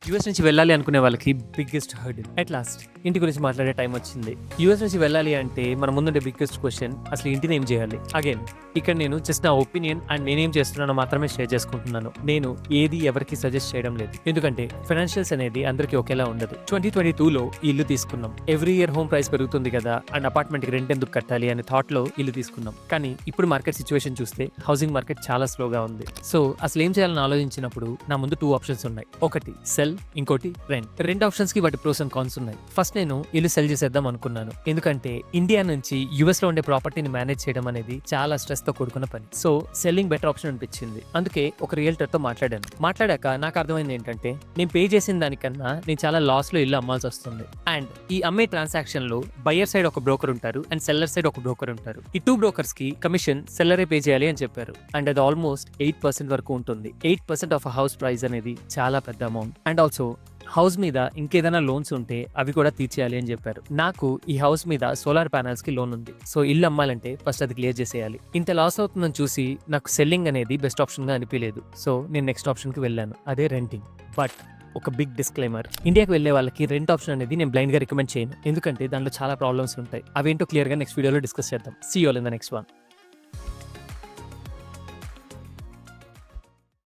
US నుంచి వెళ్ళాలి అనుకునే వాళ్ళకి బిగ్గెస్ట్ హర్డిల్ అట్ లాస్ట్ ఇంటి గురించి మాట్లాడే టైం వచ్చింది. యూఎస్ నుంచి వెళ్ళాలి అంటే మన ముందుండే బిగ్గెస్ట్ క్వశ్చన్ అసలు ఇంటిని ఏం చేయాలి. అగైన్ ఇక్కడ నేను జస్ట్ నా ఒపీనియన్ అండ్ నేనేం చేస్తున్నానో మాత్రమే షేర్ చేసుకుంటున్నాను. నేను ఏది ఎవరికి సజెస్ట్ చేయడం లేదు, ఎందుకంటే ఫైనాన్షియల్స్ అనేది అందరికీ ఒకేలా ఉండదు. 2022లో ఈ ఇల్లు తీసుకున్నాం. ఎవ్రీ ఇయర్ హోమ్ ప్రైస్ పెరుగుతుంది కదా అండ్ అపార్ట్మెంట్ కి రెంట్ ఎందుకు కట్టాలి అనే థాట్ లో ఇల్లు తీసుకున్నాం. కానీ ఇప్పుడు మార్కెట్ సిచ్యువేషన్ చూస్తే హౌసింగ్ మార్కెట్ చాలా స్లోగా ఉంది. సో అసలు ఏం చేయాలని ఆలోచించినప్పుడు నా ముందు 2 ఆప్షన్స్ ఉన్నాయి. ఒకటి సెల్, ఇంకోటి రెంట్. రెండు ఆప్షన్స్ కి వాటి ప్రోస్ అండ్ కాన్స్ ఉన్నాయి. ఫస్ట్ నేను ఇల్లు సెల్ చేసేద్దాం అనుకున్నాను, ఎందుకంటే ఇండియా నుంచి యుఎస్ లో ఉండే ప్రాపర్టీని మేనేజ్ చేయడం అనేది చాలా స్ట్రెస్ తో కూడుకున్న పని. సో సెల్లింగ్ బెటర్ ఆప్షన్ అనిపించింది. అందుకే ఒక రియల్టర్ తో మాట్లాడాక నాకు అర్థమైంది ఏంటంటే నేను పే చేసిన దానికన్నా నేను చాలా లాస్ లో ఇల్లు అమ్మాల్సి వస్తుంది. అండ్ ఈ అమ్మే ట్రాన్సాక్షన్ లో బయర్ సైడ్ ఒక బ్రోకర్ ఉంటారు అండ్ సెల్లర్ సైడ్ ఒక బ్రోకర్ ఉంటారు. ఈ 2 బ్రోకర్స్ కి కమిషన్ సెల్లరే పే చేయాలి అని చెప్పారు. అండ్ అది ఆల్మోస్ట్ 8% వరకు ఉంటుంది. 8% ఆఫ్ హౌస్ ప్రైస్ అనేది చాలా పెద్ద అమౌంట్. అండ్ ఆల్సో హౌస్ మీద ఇంకేదైనా లోన్స్ ఉంటే అవి కూడా తీర్చేయాలి అని చెప్పారు. నాకు ఈ హౌస్ మీద సోలార్ ప్యానల్స్ కి లోన్ ఉంది. సో ఇల్లు అమ్మాలంటే ఫస్ట్ అది క్లియర్ చేసేయాలి. ఇంత లాస్ అవుతుందని చూసి నాకు సెల్లింగ్ అనేది బెస్ట్ ఆప్షన్ గా అనిపించలేదు. సో నేను నెక్స్ట్ ఆప్షన్ కి వెళ్ళాను, అదే రెంటింగ్. బట్ ఒక బిగ్ డిస్క్లైమర్, ఇండియాకి వెళ్ళే వాళ్ళకి రెంట్ ఆప్షన్ అనేది నేను బ్లైండ్ గా రికమెండ్ చేయను, ఎందుకంటే దాంట్లో చాలా ప్రాబ్లమ్స్ ఉంటాయి. అవేంటో క్లియర్ గా నెక్స్ట్ వీడియోలో డిస్కస్ చేద్దాం. See you all in the next one.